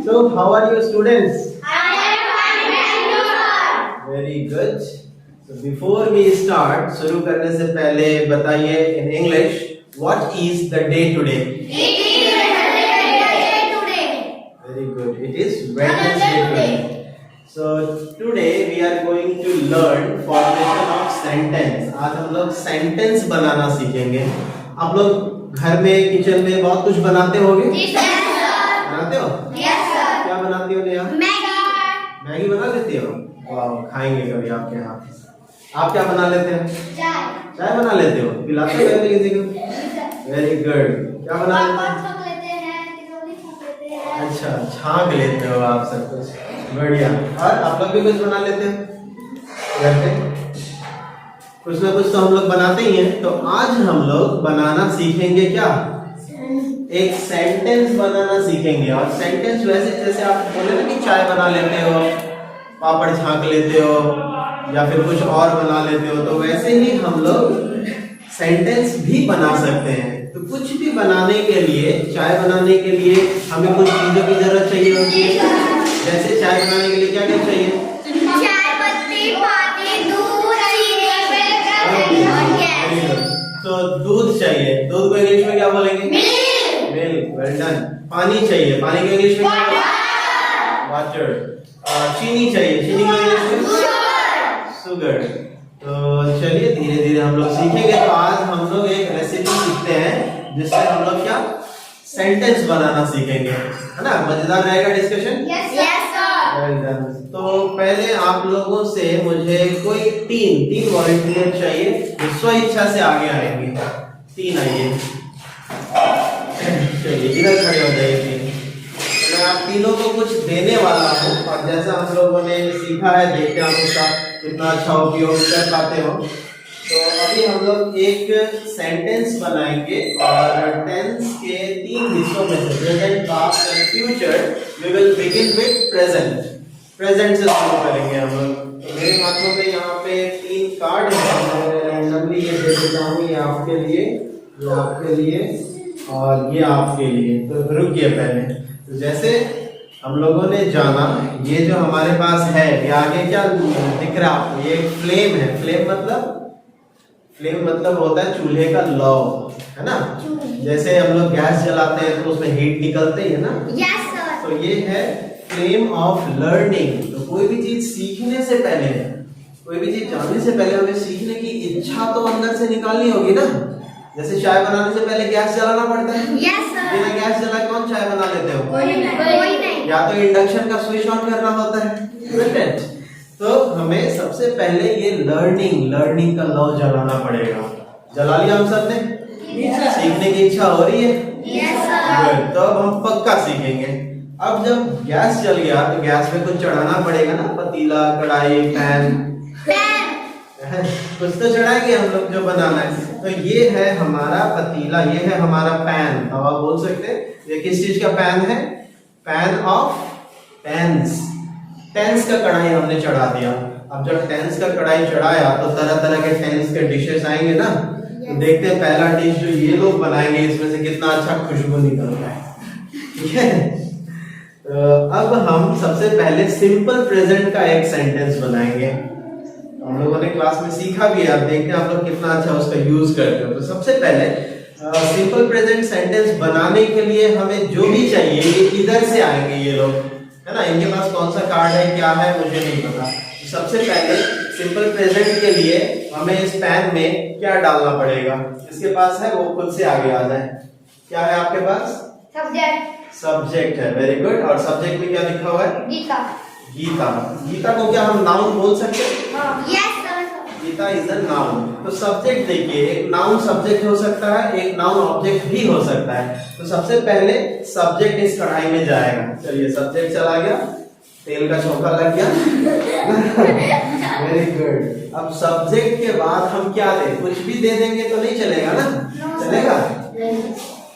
So, how are you students? I am fine, thank you, sir. Very good. So, before we start, शुरू करने से पहले बताइए in English, what is the day today? It is Wednesday today. Very good. It is Wednesday today. So today we are going to learn formation of sentence. आज हम लोग sentence बनाना सीखेंगे. आप लोग घर में किचन में बहुत कुछ बनाते होंगे? Yes, sir. बनाते हो? Yes, sir. क्या बनाती हो नेहा? Maggi. मैगी बना लेती हो? वाह, खाएंगे कभी आपके हाथ से. आप क्या बना लेते हो? Chai. चाय बना लेते हो? पिलाते हो कभी किसी को? Very good. क्या बना लेते हो? पापड़ छक लेते हैं, तिलौरी छक लेते हैं. अच्छा, छांक लेते हो आप सब कुछ. बढ़िया. और आप लोग भी कुछ बना लेते हो घर पे? कुछ ना कुछ तो हम लोग बनाते ही हैं. तो आज हम लोग बनाना सीखेंगे क्या? एक सेंटेंस बनाना सीखेंगे. और सेंटेंस वैसे जैसे आप बोले ना कि चाय बना लेते हो, पापड़ छांक लेते हो या फिर कुछ और बना लेते हो, तो वैसे ही हम लोग सेंटेंस भी बना सकते हैं. तो कुछ भी बनाने के लिए, चाय बनाने के लिए हमें कुछ चीजों की जरूरत चाहिए होती है. जैसे चाय बनाने के लिए क्या क्या चाहिए? चाय पत्ती, पानी, दूध, चीनी, और गैस. तो दूध चाहिए. दूध को इंग्लिश में क्या बोलेंगे? मिल्क. मिल्क. Well done. पानी चाहिए. पानी को इंग्लिश में क्या बोलेंगे? वाटर. चीनी चाहिए. चीनी को इंग्लिश में शुगर. तो चलिए धीरे धीरे हम लोग सीखेंगे. तो आज हम लोग एक रेसिपी सीखते हैं जिससे हम लोग क्या सेंटेंस बनाना सीखेंगे, है ना? मजेदार रहेगा discussion. Yes, sir. Well done. तो पहले आप लोगों से मुझे कोई तीन वॉलंटियर चाहिए जो स्व इच्छा से आगे आएंगे. तीन आइए. चलिए इधर खड़े हो जाइए. तीन. तो मैं आप तीनों को कुछ देने वाला हूँ और जैसा हम लोगों ने सीखा है, देखते हैं आप उसका कितना अच्छा उपयोग कर पाते हो. तो अभी हम लोग एक सेंटेंस बनाएंगे और टेंस के तीन हिस्सों में से present, past and future. We will begin with present. Present से शुरू करेंगे हम लोग. तो मेरे हाथों में यहाँ पे तीन कार्ड हैं. मैं रैंडमली ये दे देता हूँ. ये आपके लिए, ये आपके लिए और ये आपके लिए. तो रुकिए पहले. तो जैसे हम लोगों ने जाना, ये जो हमारे पास है, ये आगे क्या दिख रहा है आपको? ये फ्लेम है. फ्लेम मतलब होता है चूल्हे का लौ, है ना? जैसे हम लोग गैस जलाते हैं तो उसमें हीट निकलती है ना. Yes, sir. तो ये है फ्लेम ऑफ लर्निंग. तो कोई भी चीज सीखने से पहले, कोई भी चीज जानने से पहले हमें सीखने की इच्छा तो अंदर से निकालनी होगी ना. जैसे चाय बनाने से पहले गैस जलाना पड़ता है. Yes, sir. बिना गैस जलाए कौन चाय बना लेते हो? कोई नहीं. या तो इंडक्शन का स्विच ऑन करना होता है. तो हमें सबसे पहले ये लर्निंग का लौ जलाना पड़ेगा. जला लिया हम सब ने? सीखने की इच्छा हो रही है? Yes, sir. Good. तो अब हम पक्का सीखेंगे. अब जब गैस जल गया तो गैस पे कुछ चढ़ाना पड़ेगा ना. पतीला, कढ़ाई, पैन. कुछ तो चढ़ाएंगे हम लोग जो बनाना है. तो ये है हमारा पतीला, ये है हमारा पैन. अब आप बोल सकते हैं ये किस चीज का पैन है? Pan of tense. टेंस का कढ़ाई हमने चढ़ा दिया. अब जब टेंस का कढ़ाई चढ़ाया तो तरह तरह के टेंस के डिशेस आएंगे ना. तो देखते हैं पहला डिश जो ये लोग बनाएंगे इसमें से कितना अच्छा खुशबू निकलता है. ठीक है. तो अब हम सबसे पहले सिंपल प्रेजेंट का एक सेंटेंस बनाएंगे. हम लोगों ने क्लास में सीखा भी है. आप देखते हैं आप लोग कितना अच्छा उसका यूज करते हो. तो सबसे पहले सिंपल प्रेजेंट सेंटेंस बनाने के लिए हमें जो भी चाहिए ये इधर से आएंगे ये लोग, है ना. इनके पास कौन सा कार्ड है, क्या है, मुझे नहीं पता. तो सबसे पहले सिंपल प्रेजेंट के लिए हमें इस पैन में क्या डालना पड़ेगा? जिसके पास है वो खुद से आगे आ जाए. क्या है आपके पास? सब्जेक्ट है. Very good. और सब्जेक्ट में क्या लिखा हुआ है? गीता. गीता को क्या हम नाउन बोल सकते हैं? Yes, sir. Geeta is a noun. तो सब्जेक्ट देखिए, एक नाउन सब्जेक्ट हो सकता है, एक नाउन ऑब्जेक्ट भी हो सकता है. तो सबसे पहले सब्जेक्ट इस कढ़ाई में जाएगा. चलिए सब्जेक्ट चला गया, तेल का छोंका लग गया. Very good. अब सब्जेक्ट के बाद हम क्या दें? कुछ भी दे देंगे तो नहीं चलेगा ना. चलेगा?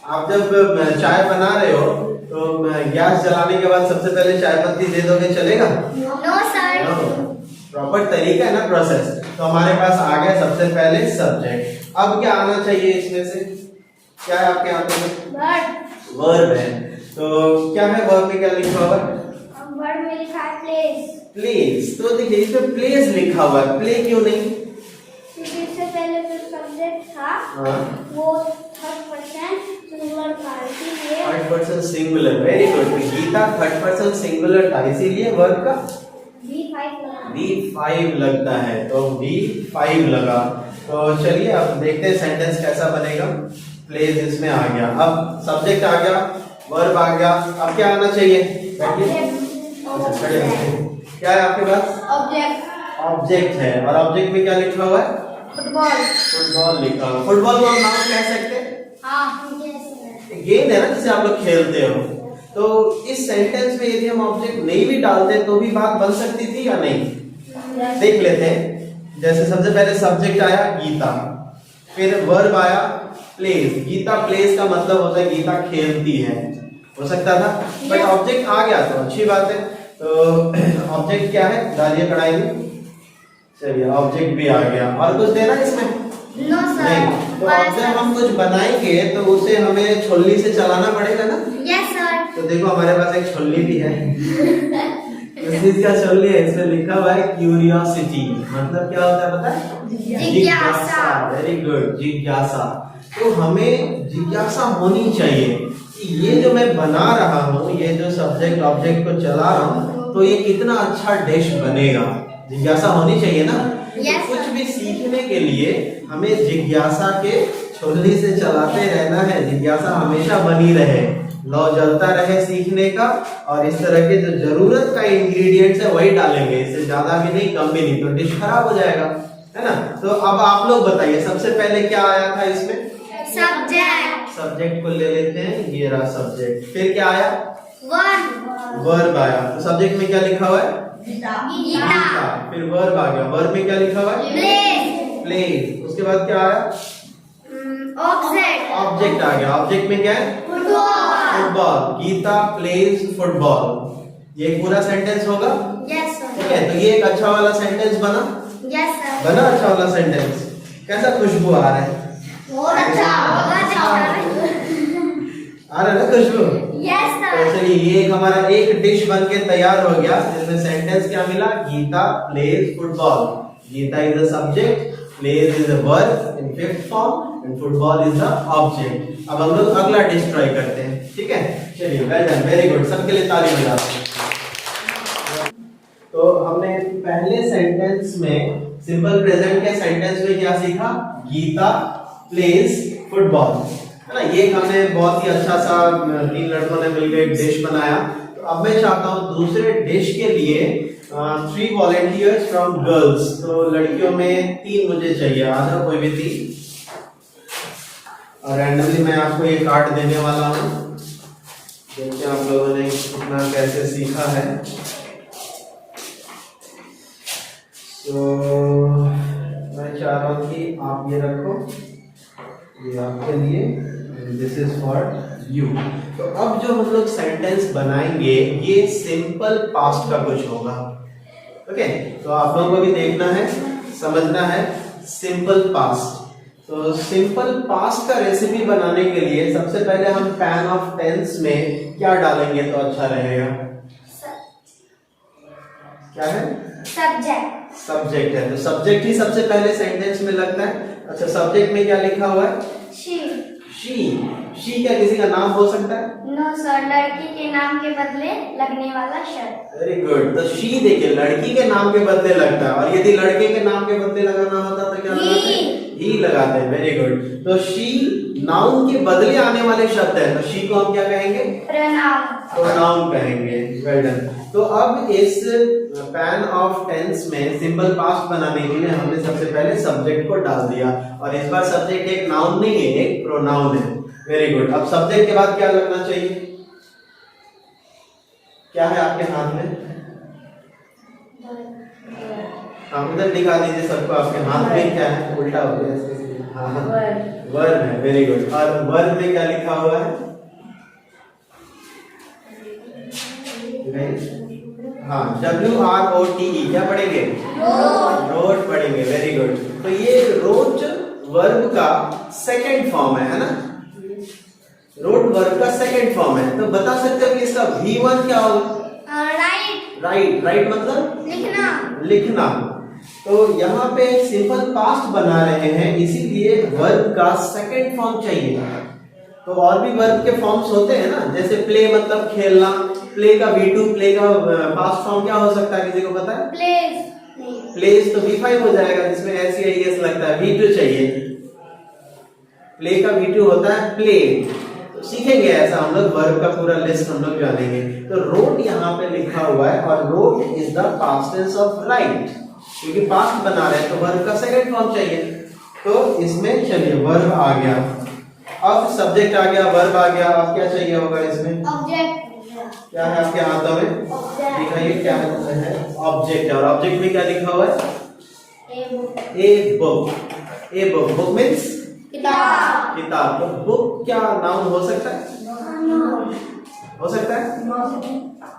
आप जब चाय बना रहे हो तो गैस जलाने के बाद सबसे पहले चाय पत्ती दे दोगे, चलेगा? No, sir. प्रॉपर तरीका है ना प्रोसेस. तो हमारे पास आ गया सबसे पहले सब्जेक्ट. अब क्या आना चाहिए इसमें से? क्या है आपके हाथों में? वर्ब है. तो क्या है वर्ब में, क्या लिखा हुआ है? वर्ड में लिखा है प्लेस। प्लेस। तो देखिए इसमें प्लेस लिखा हुआ है, प्ले क्यों नहीं? क्योंकि इससे पहले जो सब्जेक्ट था वो थर्ड पर्सन सिंगुलर था, इसीलिए third person singular. Very good. Geeta third person singular था, इसीलिए वर्ब का V5 लगता है, तो V5 लगा। तो चलिए अब देखते हैं सेंटेंस कैसा बनेगा। प्लेस इसमें आ गया, अब सब्जेक्ट आ गया, वर्ब आ गया, अब क्या आना चाहिए? क्या है आपके पास? ऑब्जेक्ट। ऑब्जेक्ट है, और ऑब्जेक्ट में क्या लिखा हुआ है? फुटबॉल। फुटबॉल लिखा हुआ। फुटबॉल को हम नाम कह सकते हैं? गेम है ना जिसे आप लोग खेलते हो। तो इस सेंटेंस में यदि हम ऑब्जेक्ट नहीं भी डालते तो भी बात बन सकती थी या नहीं? देख लेते हैं। जैसे सबसे पहले सब्जेक्ट आया गीता, फिर वर्ब आया प्लेस। गीता प्लेस का मतलब होता है गीता खेलती है, हो सकता था, बट ऑब्जेक्ट आ गया तो अच्छी बात है। तो ऑब्जेक्ट क्या है? डालिए कढ़ाई में। चलिए ऑब्जेक्ट भी आ गया। और कुछ देना इसमें? No sir. नहीं। तो जब हम कुछ बनाएंगे तो उसे हमें छोलनी से चलाना पड़ेगा ना? Yes sir. तो देखो हमारे पास एक छोलनी भी है। इस चीज का छोलनी है, इसमें लिखा हुआ है क्यूरियोसिटी। मतलब क्या होता है पता है? जिज्ञासा। वेरी गुड, जिज्ञासा। तो हमें जिज्ञासा होनी चाहिए कि ये जो मैं बना रहा हूँ, ये जो सब्जेक्ट ऑब्जेक्ट को चला रहा हूँ, तो ये कितना अच्छा डिश बनेगा। जिज्ञासा होनी चाहिए ना? yes, तो कुछ भी सीखने के लिए हमें जिज्ञासा के छोलनी से चलाते रहना है। जिज्ञासा हमेशा बनी रहे, लौ जलता रहे सीखने का, और इस तरह के जो जरूरत का इंग्रेडिएंट्स है वही डालेंगे, इससे ज्यादा भी नहीं कम भी नहीं, तो डिश खराब हो जाएगा, है ना? तो अब आप लोग बताइए सबसे पहले क्या आया था इसमें? सब्जेक्ट। सब्जेक्ट को ले लेते हैं, ये रहा सब्जेक्ट। फिर क्या आया? वर्ब। वर्ब आया। तो सब्जेक्ट में क्या लिखा हुआ है? गीता। फिर वर्ब आ गया, वर्ब में क्या लिखा हुआ है? प्लेस। प्लेस। उसके बाद क्या आया? ऑब्जेक्ट। ऑब्जेक्ट आ गया। ऑब्जेक्ट में क्या है? Football. Football. Geeta plays football. ये पूरा सेंटेंस होगा? Yes sir. ठीक है, तो ये एक अच्छा वाला सेंटेंस बना। Yes sir. बना अच्छा वाला सेंटेंस। कैसा खुशबू आ रहा है? बहुत अच्छा। आ रहा है ना खुशबू? यस तो सर। चलिए ये एक हमारा एक डिश बन के तैयार हो गया, जिसमें सेंटेंस क्या मिला? Geeta plays football. Geeta is the subject, plays is the verb in fifth form, and football is the object. अब हम लोग अगला डिश ट्राई करते हैं, ठीक है? चलिए, वेल डन, वेरी गुड, सबके लिए ताली बजाते हैं। तो हमने पहले सेंटेंस में, सिंपल प्रेजेंट के सेंटेंस में क्या सीखा? गीता प्लेज फुटबॉल, है ना? ये हमने बहुत ही अच्छा सा, 3 लड़कों ने मिलकर एक डिश बनाया। तो अब मैं चाहता हूँ दूसरे डिश के लिए 3 वॉलंटियर्स फ्रॉम गर्ल्स। तो लड़कियों में 3 मुझे चाहिए, आ जाओ कोई भी 3। और रैंडमली मैं आपको ये कार्ड देने वाला हूँ, देखते हैं आप लोगों ने कितना कैसे सीखा है। तो मैं चाह रहा हूँ कि आप ये रखो, ये आपके लिए, दिस इज फॉर यू। तो अब जो हम लोग सेंटेंस बनाएंगे ये सिंपल पास्ट का कुछ होगा, ओके? तो आप लोगों को भी देखना है, समझना है सिंपल पास्ट। तो सिंपल पास्ट का रेसिपी बनाने के लिए सबसे पहले हम पैन ऑफ टेंस में क्या डालेंगे तो अच्छा रहेगा? क्या है? सब्जेक्ट। सब्जेक्ट है, तो सब्जेक्ट ही सबसे पहले सेंटेंस में लगता है। अच्छा, सब्जेक्ट में क्या लिखा हुआ है? शी। शी क्या किसी का नाम हो सकता है? नो सर, लड़की के नाम के बदले लगने वाला शब्द। Very good. तो शी देखिए लड़की के नाम के बदले लगता है, और यदि लड़के के नाम के बदले लगाना होता तो क्या लगाते हैं? ही लगाते हैं। Very good. तो शी नाउन के बदले आने वाले शब्द है, तो शी को हम क्या कहेंगे? प्रोनाउन। प्रोनाउन कहेंगे। Well done. तो अब इस पैन ऑफ टेंस में सिंपल पास्ट बनाने के लिए हमने सबसे पहले सब्जेक्ट को डाल दिया, और इस बार सब्जेक्ट एक नाउन नहीं है, एक प्रोनाउन है। Very good. अब सब्जेक्ट के बाद क्या लगना चाहिए? क्या है आपके हाथ में? हाँ, उधर दिखा दीजिए सबको, आपके हाथ में क्या है? उल्टा हो गया। हाँ, वर्ब है। Very good. और वर्ब में क्या लिखा हुआ है? हाँ, WROTE क्या पढ़ेंगे? रोट पढ़ेंगे। Very good. तो ये रोट वर्ब का सेकंड फॉर्म है ना? रोट वर्ब का सेकंड फॉर्म है, तो बता सकते हो कि इसका V1 क्या होगा? राइट। राइट मतलब लिखना। तो यहाँ पे सिंपल पास्ट बना रहे हैं, इसीलिए वर्ब का सेकंड फॉर्म चाहिए। तो और भी वर्ब के फॉर्म्स होते हैं ना, जैसे प्ले मतलब खेलना, प्ले का V2, प्ले का पास्ट फॉर्म क्या हो सकता है, किसी को पता है? प्लेस तो V5 हो जाएगा, जिसमें SEIS लगता है, V2 चाहिए। प्ले का V2 होता है प्ले। तो सीखेंगे ऐसा हम लोग, वर्ब का पूरा लिस्ट हम लोग जानेंगे। तो रोट यहाँ पे लिखा हुआ है, और wrote is the past tense of write, क्योंकि पास्ट बना रहे हैं तो वर्ब का सेकंड फॉर्म चाहिए। तो इसमें चलिए वर्ब आ गया, अब सब्जेक्ट आ गया, वर्ब आ गया, अब क्या चाहिए होगा इसमें? ऑब्जेक्ट। क्या है आपके हाथों में? दिखाइए क्या है? ऑब्जेक्ट। और ऑब्जेक्ट में क्या लिखा हुआ है? A book. A book, book means किताब। तो बुक क्या नाउन हो सकता है? हो सकता है,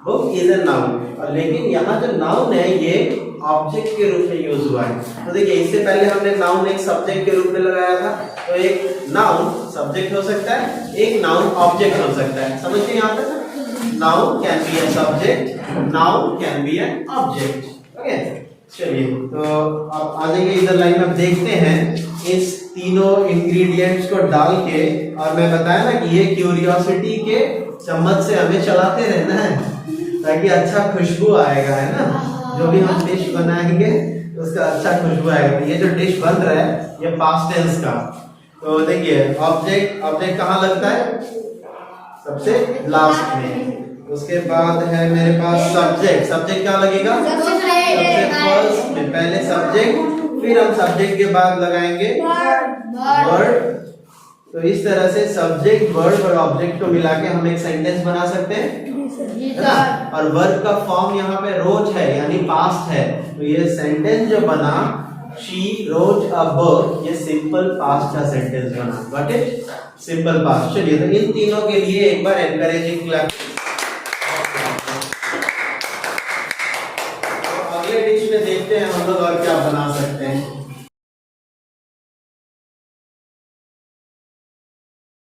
बुक इज ए नाउन। और लेकिन यहाँ जो नाउन है ये ऑब्जेक्ट के रूप में यूज हुआ है। तो देखिए, इससे पहले हमने नाउन एक सब्जेक्ट के रूप में लगाया था, तो एक नाउन सब्जेक्ट हो सकता है, एक नाउन ऑब्जेक्ट हो सकता है। समझिए यहाँ तक, noun can be a subject, noun can be an object. Okay, चलिए तो अब आ जाइए इधर लाइन में, देखते हैं इस तीनों इंग्रेडिएंट्स को डाल के। और मैं बताया ना कि ये क्यूरियोसिटी के चम्मच से हमें चलाते रहना है, ताकि अच्छा खुशबू आएगा, है ना। जो भी हम डिश बनाएंगे उसका अच्छा खुशबू आएगा। ये जो डिश बन रहा है ये पास्ट टेंस का। तो देखिए, ऑब्जेक्ट कहाँ लगता है? सबसे लास्ट में। उसके बाद है मेरे पास सब्जेक्ट। सब्जेक्ट क्या लगेगा? सबसे फर्स्ट में, पहले सब्जेक्ट, फिर हम सब्जेक्ट के बाद लगाएंगे वर्ड। तो इस तरह से सब्जेक्ट, वर्ड और ऑब्जेक्ट को मिला के हम एक सेंटेंस बना सकते हैं, है ना। और वर्ब का फॉर्म यहाँ पे रोज है, यानी पास्ट है। तो ये सेंटेंस जो बना, शी रोज अ बुक, ये सिंपल पास्ट का सेंटेंस बना। Got it? Simple past. चलिए, तो इन तीनों के लिए एक बार एनकरेजिंग क्लैप। अगले डिश में देखते हैं हम लोग और क्या बना